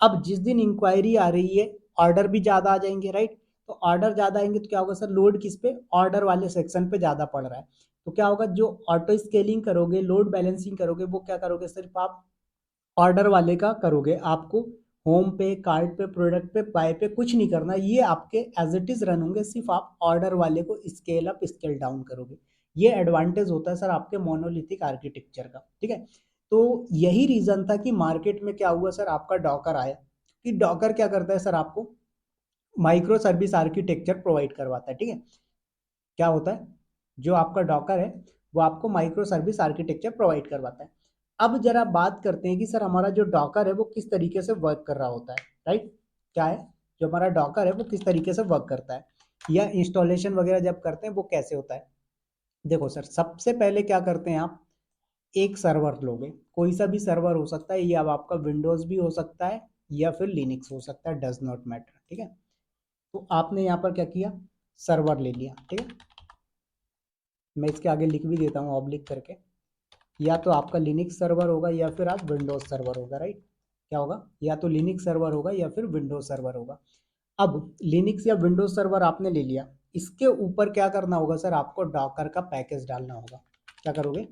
अब जिस दिन इंक्वायरी आ रही है, ऑर्डर भी ज़्यादा आ जाएंगे, राइट। तो ऑर्डर ज़्यादा आएंगे तो क्या होगा सर, लोड किस पे, ऑर्डर वाले सेक्शन पे ज़्यादा पड़ रहा है। तो क्या होगा, जो ऑटो स्केलिंग करोगे, लोड बैलेंसिंग करोगे, वो क्या करोगे, सिर्फ आप ऑर्डर वाले का करोगे। आपको होम पे, कार्ड पे, प्रोडक्ट पे, बाय पे कुछ नहीं करना, ये आपके एज इट इज रन होंगे, सिर्फ आप ऑर्डर वाले को स्केल अप स्केल डाउन करोगे। ये एडवांटेज होता है सर आपके मोनोलिथिक आर्किटेक्चर का, ठीक है। तो यही रीजन था कि मार्केट में क्या हुआ सर, आपका डॉकर आया। कि डॉकर क्या करता है सर, आपको माइक्रो सर्विस आर्किटेक्चर प्रोवाइड करवाता है, ठीक है। क्या होता है, जो आपका डॉकर है वो आपको माइक्रो सर्विस आर्किटेक्चर प्रोवाइड करवाता है। अब जरा बात करते हैं कि सर हमारा जो डॉकर है वो किस तरीके से वर्क कर रहा होता है, राइट। क्या है, जो हमारा डॉकर है वो किस तरीके से वर्क करता है, या इंस्टॉलेशन वगैरह जब करते हैं वो कैसे होता है। देखो सर, सबसे पहले क्या करते हैं आप, एक सर्वर लोगे, कोई सा भी सर्वर हो सकता है, ये अब आपका विंडोज भी हो सकता है या फिर लिनक्स हो सकता है, डज नॉट मैटर, ठीक है। तो आपने यहाँ पर क्या किया, सर्वर ले लिया, ठीक है। मैं इसके आगे लिख भी देता हूँ ऑब्लिक करके, या तो आपका लिनक्स सर्वर होगा या फिर आप विंडोज सर्वर होगा, राइट। क्या होगा, या तो लिनक्स सर्वर होगा या फिर विंडोज सर्वर होगा। अब लिनक्स या विंडोज सर्वर आपने ले लिया, इसके ऊपर क्या करना होगा सर, आपको डॉकर का पैकेज डालना होगा। क्या करोगे,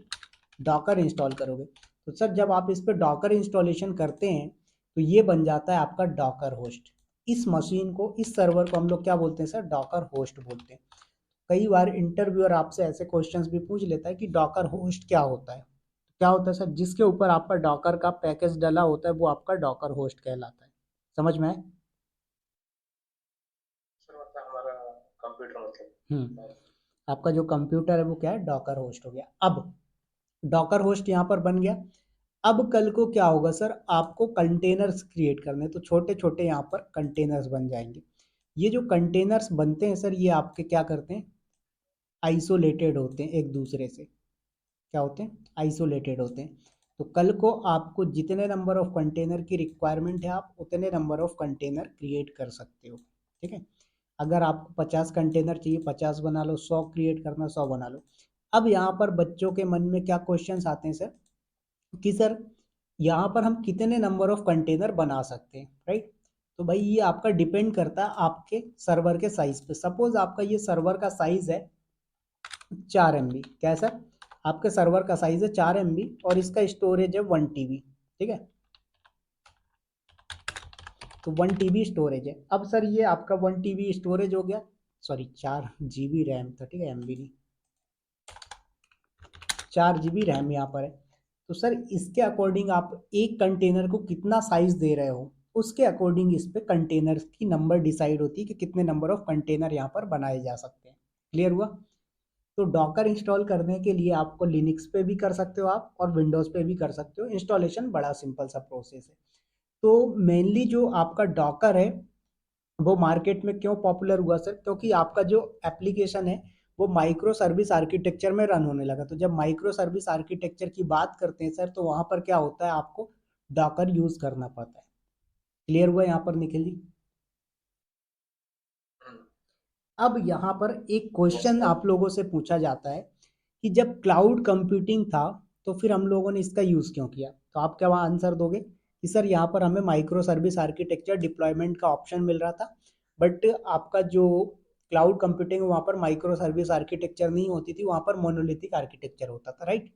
डॉकर इंस्टॉल करोगे। तो सर जब आप इस पर डॉकर इंस्टॉलेशन करते हैं, तो ये बन जाता है आपका डॉकर होस्ट। इस मशीन को, इस सर्वर को हम लोग क्या बोलते हैं सर, डॉकर होस्ट बोलते हैं। कई बार इंटरव्यूअर आपसे ऐसे क्वेश्चंस भी पूछ लेता है कि डॉकर होस्ट क्या होता है। क्या होता है सर, जिसके ऊपर आपका डॉकर का पैकेज डला होता है वो आपका डॉकर होस्ट कहलाता है। समझ में आए? सर मतलब हमारा कंप्यूटर हम्म। मतलब। आपका जो कंप्यूटर है वो क्या है, डॉकर होस्ट हो गया। अब डॉकर होस्ट यहाँ पर बन गया। अब कल को क्या होगा सर, आपको कंटेनर्स क्रिएट करने, तो छोटे छोटे यहाँ पर कंटेनर्स बन जाएंगे। ये जो कंटेनर्स बनते हैं सर, ये आपके क्या करते हैं, आइसोलेटेड होते हैं एक दूसरे से। क्या होते हैं, आइसोलेटेड होते हैं। तो कल को आपको जितने नंबर ऑफ कंटेनर की रिक्वायरमेंट है, आप उतने नंबर ऑफ कंटेनर क्रिएट कर सकते हो। ठीक है, अगर आपको 50 कंटेनर चाहिए 50 बना लो, 100 क्रिएट करना 100 बना लो। अब यहाँ पर बच्चों के मन में क्या क्वेश्चंस आते हैं सर, कि सर यहाँ पर हम कितने नंबर ऑफ कंटेनर बना सकते हैं, राइट? तो भाई ये आपका डिपेंड करता है आपके सर्वर के साइज पे। सपोज आपका ये सर्वर का साइज है 4 MB, क्या है सर, आपके सर्वर का साइज है 4 MB और इसका स्टोरेज है 1 TB। ठीक है, तो 1 TB स्टोरेज है। अब सर ये आपका 1 TB स्टोरेज हो गया, सॉरी 4 GB रैम था, ठीक है, MB नहीं, 4 GB रैम यहाँ पर है। तो सर इसके अकॉर्डिंग आप एक कंटेनर को कितना साइज दे रहे हो, उसके अकॉर्डिंग इस पे कंटेनर की नंबर डिसाइड होती है कि कितने नंबर ऑफ कंटेनर यहाँ पर बनाए जा सकते हैं। क्लियर हुआ? तो डॉकर इंस्टॉल करने के लिए आपको लिनक्स पे भी कर सकते हो आप, और विंडोज पे भी कर सकते हो। इंस्टॉलेशन बड़ा सिंपल सा प्रोसेस है। तो मेनली जो आपका डॉकर है वो मार्केट में क्यों पॉपुलर हुआ सर, क्योंकि आपका जो एप्लीकेशन है वो माइक्रो सर्विस आर्किटेक्चर में रन होने लगा। तो जब माइक्रो सर्विस आर्किटेक्चर की बात करते हैं सर, तो वहां पर क्या होता है, आपको डॉकर यूज करना पड़ता है। क्लियर हुआ यहाँ पर निखिल जी? अब यहाँ पर एक यस क्वेश्चन सर। आप लोगों से पूछा जाता है कि जब क्लाउड कंप्यूटिंग था तो फिर हम लोगों ने इसका यूज क्यों किया, तो आप क्या वहाँ आंसर दोगे कि सर यहाँ पर हमें माइक्रो सर्विस आर्किटेक्चर डिप्लॉयमेंट का ऑप्शन मिल रहा था, बट आपका जो क्लाउड कंप्यूटिंग वहाँ पर माइक्रो सर्विस आर्किटेक्चर नहीं होती थी, वहाँ पर मोनोलिथिक आर्किटेक्चर होता था, राइट?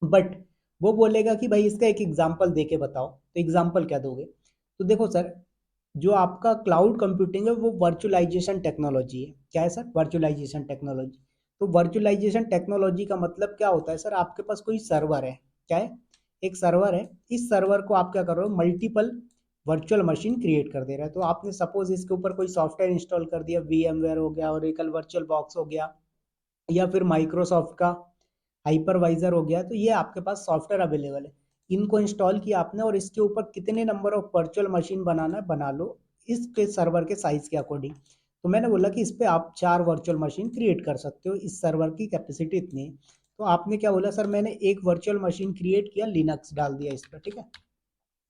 बट वो बोलेगा कि भाई इसका एक एग्जांपल दे के बताओ, तो एग्जांपल क्या दोगे? तो देखो सर, जो आपका क्लाउड कंप्यूटिंग है वो वर्चुअलाइजेशन टेक्नोलॉजी है। क्या है सर? Virtualization technology. तो वर्चुअलाइजेशन टेक्नोलॉजी का मतलब क्या होता है सर, आपके पास कोई सर्वर है, क्या है, एक सर्वर है, इस सर्वर को आप क्या कर रहे हो, मल्टीपल वर्चुअल मशीन क्रिएट कर दे रहा है। तो आपने सपोज इसके ऊपर कोई सॉफ्टवेयर इंस्टॉल कर दिया, VMware हो गया, ओरेकल वर्चुअल बॉक्स हो गया, या फिर माइक्रोसॉफ्ट का हाइपरवाइजर हो गया, तो ये आपके पास सॉफ्टवेयर अवेलेबल है। इनको इंस्टॉल किया आपने और इसके ऊपर कितने नंबर ऑफ वर्चुअल मशीन बनाना है बना लो, इसके सर्वर के साइज के अकॉर्डिंग। तो मैंने बोला कि इस पे आप 4 वर्चुअल मशीन क्रिएट कर सकते हो, इस सर्वर की कैपेसिटी इतनी है। तो आपने क्या बोला सर, मैंने एक वर्चुअल मशीन क्रिएट किया, लिनक्स डाल दिया इस पर, ठीक है।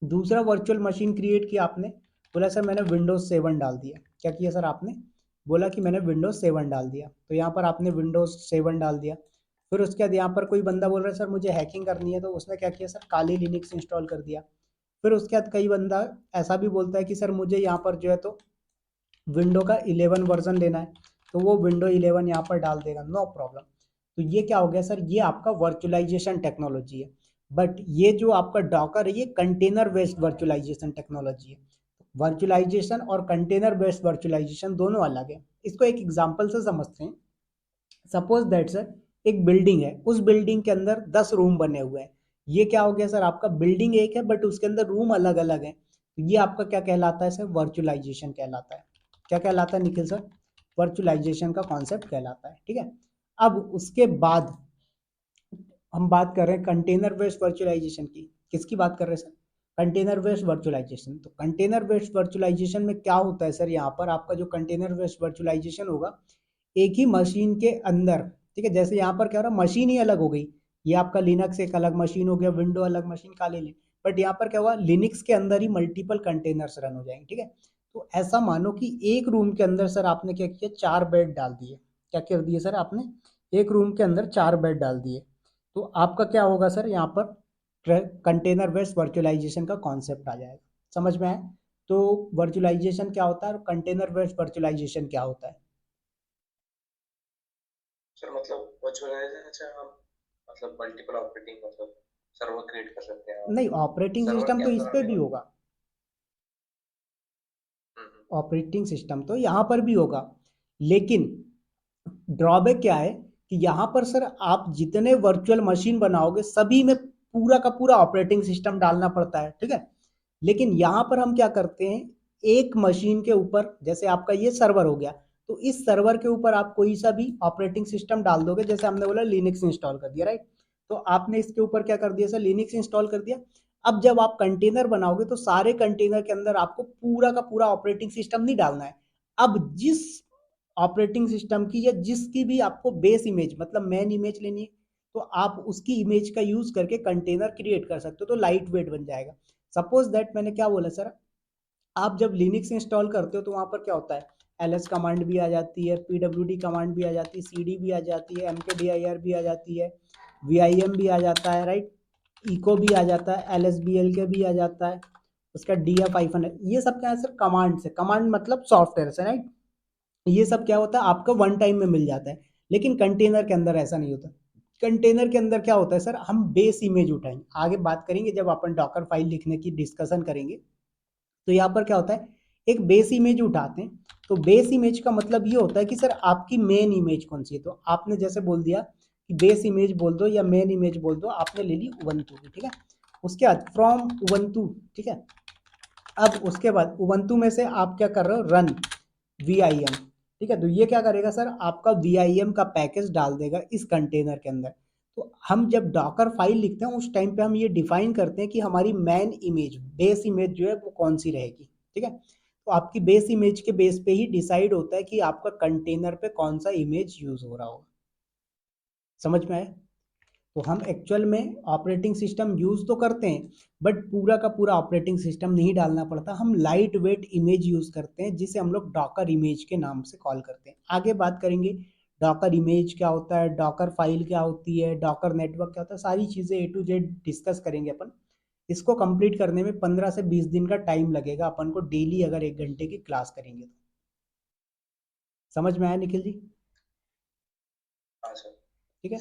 दूसरा वर्चुअल मशीन क्रिएट किया आपने, बोला सर मैंने विंडोज 7 डाल दिया। क्या किया सर आपने? बोला कि मैंने विंडोज 7 डाल दिया, तो यहाँ पर आपने विंडोज 7 डाल दिया। फिर उसके बाद यहाँ पर कोई बंदा बोल रहा है सर मुझे हैकिंग करनी है, तो उसने क्या किया सर, काली लिनक्स इंस्टॉल कर दिया। फिर उसके बाद कई बंदा ऐसा भी बोलता है कि सर मुझे यहाँ पर जो है तो विंडो का 11 वर्जन लेना है, तो वो विंडो 11 यहाँ पर डाल देगा, नो प्रॉब्लम। तो ये क्या हो गया सर, ये आपका वर्चुअलाइजेशन टेक्नोलॉजी है। बट ये जो आपका डॉकर है ये कंटेनर बेस्ड वर्चुअलाइजेशन टेक्नोलॉजी है। वर्चुअलाइजेशन और कंटेनर बेस्ड वर्चुअलाइजेशन दोनों अलग है। इसको एक एग्जांपल से समझते हैं। सपोज दैट सर, एक बिल्डिंग है, उस बिल्डिंग के अंदर 10 रूम बने हुए हैं। ये क्या हो गया सर, आपका बिल्डिंग एक है बट उसके अंदर रूम अलग अलग है। तो ये आपका क्या कहलाता है सर, वर्चुअलाइजेशन कहलाता है। क्या कहलाता है निखिल सर? वर्चुअलाइजेशन का कॉन्सेप्ट कहलाता है, ठीक है। अब उसके बाद हम बात कर रहे हैं कंटेनर बेस्ड वर्चुअलाइजेशन की। किसकी बात कर रहे हैं सर? Container based virtualization. तो कंटेनर बेस्ड वर्चुअलाइजेशन में क्या होता है सर, यहाँ पर आपका जो कंटेनर बेस्ड वर्चुअलाइजेशन होगा, एक ही मशीन के अंदर, ठीक है, जैसे यहाँ पर क्या हो रहा है, मशीन ही अलग हो गई। ये आपका लिनक्स एक अलग मशीन हो गया, विंडो अलग मशीन, काले ले। बट यहाँ पर क्या हुआ, लिनक्स के अंदर ही मल्टीपल कंटेनर्स रन हो जाएंगे, ठीक है। तो ऐसा मानो कि एक रूम के अंदर सर आपने क्या किया, 4 बेड डाल दिए। क्या कर दिए सर आपने? एक रूम के अंदर 4 बेड डाल दिए। तो आपका क्या होगा सर, यहाँ पर कंटेनर बेस्ड वर्चुअलाइजेशन का कॉन्सेप्ट आ जाएगा। समझ में आए? तो वर्चुअलाइजेशन क्या होता है और कंटेनर बेस्ड वर्चुअलाइजेशन क्या होता है? सर मतलब वर्चुअलाइजेशन अच्छा हम मतलब मल्टीपल ऑपरेटिंग मतलब सर्वर क्रिएट कर सकते हैं और नहीं, ऑपरेटिंग सर्वर सिस्टम के तो इस अंदर पे हमें। भी होगा। हम्म। ऑपरेटिंग सिस्टम तो यहाँ पर भी होगा, लेकिन ड्रॉबैक क्या है कि यहाँ पर सर आप जितने वर्चुअल मशीन बनाओगे सभी में पूरा का पूरा ऑपरेटिंग सिस्टम डालना पड़ता है, ठीक है। लेकिन यहाँ पर हम क्या करते हैं, एक मशीन के ऊपर, जैसे आपका ये सर्वर हो गया, तो इस सर्वर के ऊपर आप कोई सा भी ऑपरेटिंग सिस्टम डाल दोगे, जैसे हमने बोला लिनक्स इंस्टॉल कर दिया, राइट। तो आपने इसके ऊपर क्या कर दिया सर, लिनक्स इंस्टॉल कर दिया। अब जब आप कंटेनर बनाओगे तो सारे कंटेनर के अंदर आपको पूरा का पूरा ऑपरेटिंग सिस्टम नहीं डालना है। अब जिस ऑपरेटिंग सिस्टम की या जिसकी भी आपको बेस इमेज मतलब मेन इमेज लेनी है, तो आप उसकी इमेज का यूज करके कंटेनर क्रिएट कर सकते हो, तो लाइट वेट बन जाएगा। सपोज दैट मैंने क्या बोला सर, आप जब लिनक्स इंस्टॉल करते हो तो वहां पर क्या होता है, ls कमांड भी आ जाती है, pwd कमांड भी आ जाती है, cd भी आ जाती है, mkdir भी आ जाती है, vim भी आ जाता है, राइट। इको भी आ जाता है, lsbl के भी आ जाता है, उसका df हाइफन है, ये सब क्या है सर, कमांड से, कमांड मतलब सॉफ्टवेयर से, राइट। ये सब क्या होता है आपको वन टाइम में मिल जाता है। लेकिन कंटेनर के अंदर ऐसा नहीं होता। कंटेनर के अंदर क्या होता है सर, हम बेस इमेज उठाएंगे, आगे बात करेंगे जब अपन डॉकर फाइल लिखने की डिस्कशन करेंगे। तो यहाँ पर क्या होता है, एक बेस इमेज उठाते हैं। तो बेस इमेज का मतलब ये होता है कि सर आपकी मेन इमेज कौन सी है। तो आपने जैसे बोल दिया कि बेस इमेज बोल दो या मेन इमेज बोल दो, आपने ले ली उबंटू की, ठीक है। उसके बाद फ्रॉम उबंटू, ठीक है। अब उसके बाद उबंटू में से आप क्या कर रहे हो, रन VIM, ठीक है। तो ये क्या करेगा सर, आपका VIM का पैकेज डाल देगा इस कंटेनर के अंदर। तो हम जब डॉकर फाइल लिखते हैं उस टाइम पे हम ये डिफाइन करते हैं कि हमारी मेन इमेज, बेस इमेज जो है वो कौन सी रहेगी, ठीक है। तो आपकी बेस इमेज के बेस पे ही डिसाइड होता है कि आपका कंटेनर पे कौन सा इमेज यूज हो रहा होगा। समझ में आया। तो हम एक्चुअल में ऑपरेटिंग सिस्टम यूज तो करते हैं, बट पूरा का पूरा ऑपरेटिंग सिस्टम नहीं डालना पड़ता, हम लाइट वेट इमेज यूज करते हैं जिसे हम लोग डॉकर इमेज के नाम से कॉल करते हैं। आगे बात करेंगे डॉकर इमेज क्या होता है, डॉकर फाइल क्या होती है, डॉकर नेटवर्क क्या होता है, सारी चीजें A to Z डिस्कस करेंगे अपन। इसको कंप्लीट करने में 15 से 20 दिन का टाइम लगेगा अपन को, डेली अगर 1 घंटे की क्लास करेंगे तो। समझ में आया निखिल जी। हाँ सर। ठीक है।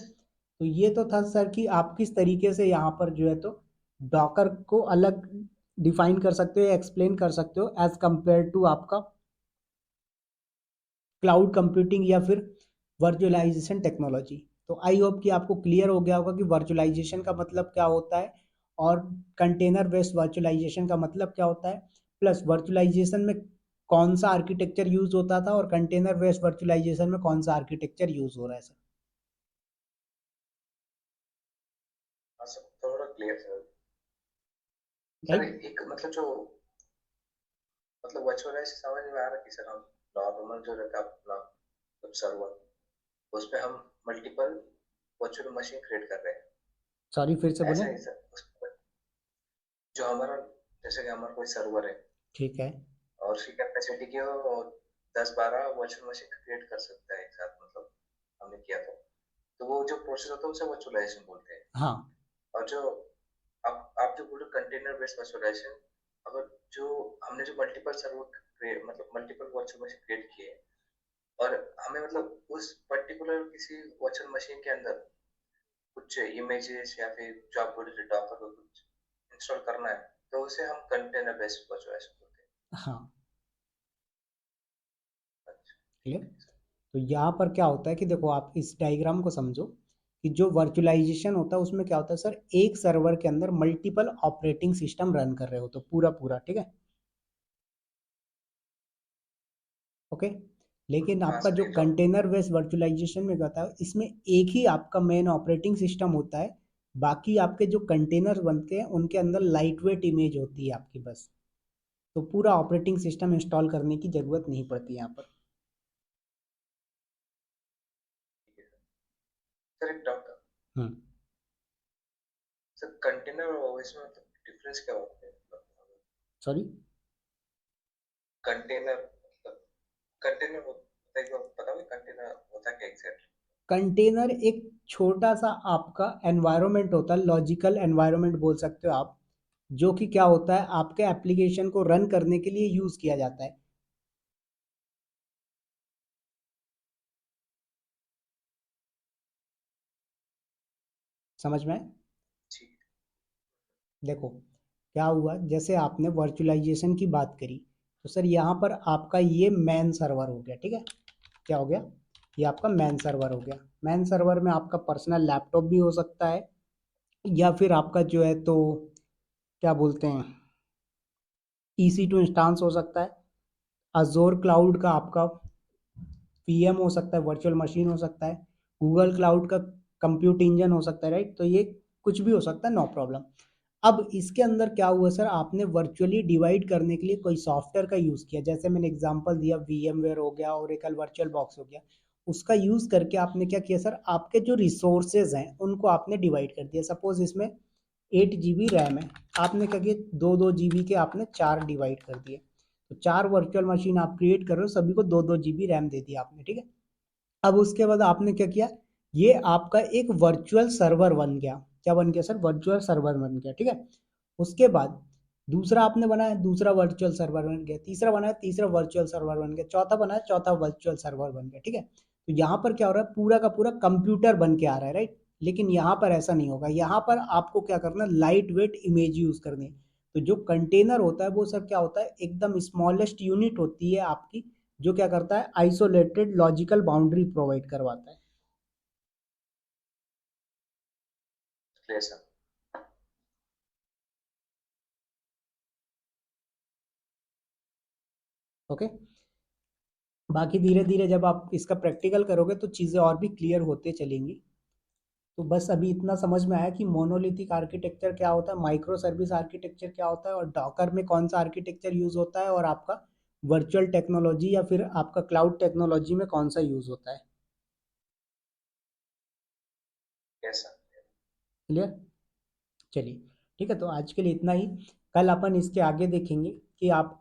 तो ये तो था सर कि आप किस तरीके से यहाँ पर जो है तो डॉकर को अलग डिफाइन कर सकते हो, एक्सप्लेन कर सकते हो एज कंपेयर टू आपका क्लाउड कंप्यूटिंग या फिर वर्चुअलाइजेशन टेक्नोलॉजी। तो आई होप कि आपको क्लियर हो गया होगा कि वर्चुअलाइजेशन का मतलब क्या होता है और कंटेनर बेस्ड वर्चुअलाइजेशन का मतलब क्या होता है, प्लस वर्चुअलाइजेशन में कौन सा आर्किटेक्चर यूज होता था और कंटेनर बेस्ड वर्चुअलाइजेशन में कौन सा आर्किटेक्चर यूज हो रहा है सर। हाँ सर, थोड़ा क्लियर सर। Sir right. एक मतलब जो मतलब वर्चुअलाइज समझ में आ रहा है कि सर हम नॉर्मल जो रहता है अपना सर्वर, उस पे हम मल्टीपल वर्चुअल मशीन क्रिएट कर रहे हैं, सॉरी फिर से बोलें। ऐसा ही सर। जो हमारा, जैसे कि हमारा कोई सर्वर है ठीक है। और उसकी कैपेसिटी की हो 10-12 वर्चुअल मशीन क्रिएट कर सकता है एक साथ, मतलब हमने किया तो वो जो प्रोसेस होता है उसे वर्चुअलाइजेशन बोलते हैं। हाँ। और जो आप जो बोले कंटेनर बेस्ड वर्चुअलाइजेशन, अगर जो हमने जो मल्टीपल सर्वर मतलब मल्टीपल वर्चुअल मशीन क्रिएट किए और हमें मतलब उस पर्टिकुलर किसी वर्चुअल मशीन के अंदर कुछ इमेजेस या फिर जो आप बोले डॉकर को कुछ इंस्टॉल करना है, तो उसे हम कंटेनर बेस्ड वर्चुअलाइजेशन बोलते हैं। हाँ। अच्छा, क्लियर। ठीक है सर। तो यहाँ पर क्या होता है कि देखो आप इस डायग्राम को समझो कि जो वर्चुअलाइजेशन होता है उसमें क्या होता है सर, एक सर्वर के अंदर मल्टीपल ऑपरेटिंग सिस्टम रन कर रहे हो तो पूरा पूरा, ठीक है। ओके। लेकिन हाँ आपका सर, जो ये तो कंटेनर बेस्ड वर्चुअलाइजेशन में क्या होता है, इसमें एक ही आपका मेन ऑपरेटिंग सिस्टम होता है, बाकी आपके जो कंटेनर बनते हैं उनके अंदर लाइट वेट इमेज होती है आपकी बस। तो पूरा ऑपरेटिंग सिस्टम इंस्टॉल करने की जरूरत नहीं पड़ती यहाँ पर। ठीक है सर। एक डाउट था हम्म। सर, कंटेनर और ओएस में मतलब डिफरेंस क्या होता है, मतलब सॉरी। कंटेनर मतलब कंटेनर पता है कंटेनर होता क्या एग्जैक्टली? कंटेनर एक छोटा सा आपका एनवायरनमेंट होता है, लॉजिकल एनवायरनमेंट बोल सकते हो आप, जो कि क्या होता है आपके एप्लीकेशन को रन करने के लिए यूज किया जाता है। समझ में आए? ठीक देखो क्या हुआ, जैसे आपने वर्चुअलाइजेशन की बात करी, तो सर यहाँ पर आपका ये मेन सर्वर हो गया, ठीक है। क्या हो गया, ये आपका मैन सर्वर हो गया। मैन सर्वर में आपका पर्सनल लैपटॉप भी हो सकता है, या फिर आपका जो है तो क्या बोलते हैं, EC2 इंस्टांस हो सकता है। अजोर क्लाउड का आपका VM हो सकता है, वर्चुअल मशीन हो सकता है। गूगल क्लाउड का कंप्यूट इंजन हो सकता है, राइट। तो ये कुछ भी हो सकता है, नो प्रॉब्लम। अब इसके अंदर क्या हुआ सर, आपने वर्चुअली डिवाइड करने के लिए कोई सॉफ्टवेयर का यूज़ किया, जैसे मैंने एग्जांपल दिया VMware हो गया, ओरेकल वर्चुअल बॉक्स हो गया। उसका यूज़ करके आपने क्या किया सर, आपके जो रिसोर्सेज हैं उनको आपने डिवाइड कर दिया। सपोज इसमें 8 GB रैम है, आपने क्या किया, 2 2 GB के आपने 4 डिवाइड कर दिए। तो 4 वर्चुअल मशीन आप क्रिएट कर रहे हो, सभी को 2 2 GB रैम दे दिया आपने, ठीक है। अब उसके बाद आपने क्या किया, ये आपका एक वर्चुअल सर्वर बन गया। क्या बन गया सर, वर्चुअल सर्वर बन गया, ठीक है। उसके बाद दूसरा आपने बनाया, दूसरा वर्चुअल सर्वर बन गया। तीसरा बनाया, तीसरा वर्चुअल सर्वर बन गया। चौथा बनाया, चौथा वर्चुअल सर्वर बन गया, ठीक है। तो यहाँ पर क्या हो रहा है, पूरा का पूरा कंप्यूटर बन के आ रहा है, राइट। लेकिन यहाँ पर ऐसा नहीं होगा, यहाँ पर आपको क्या करना है, लाइट वेट इमेज यूज करनी है। तो जो कंटेनर होता है वो सर क्या होता है, एकदम स्मॉलेस्ट यूनिट होती है आपकी, जो क्या करता है, आइसोलेटेड लॉजिकल बाउंड्री प्रोवाइड करवाता है। Clear sir. ओके। बाकी धीरे धीरे जब आप इसका प्रैक्टिकल करोगे तो चीज़ें और भी क्लियर होते चलेंगी। तो बस अभी इतना समझ में आया कि मोनोलिथिक आर्किटेक्चर क्या होता है, माइक्रो सर्विस आर्किटेक्चर क्या होता है, और डॉकर में कौन सा आर्किटेक्चर यूज होता है, और आपका वर्चुअल टेक्नोलॉजी या फिर आपका क्लाउड टेक्नोलॉजी में कौन सा यूज होता है। Yes sir. क्लियर। चलिए, ठीक है, तो आज के लिए इतना ही। कल अपन इसके आगे देखेंगे कि आप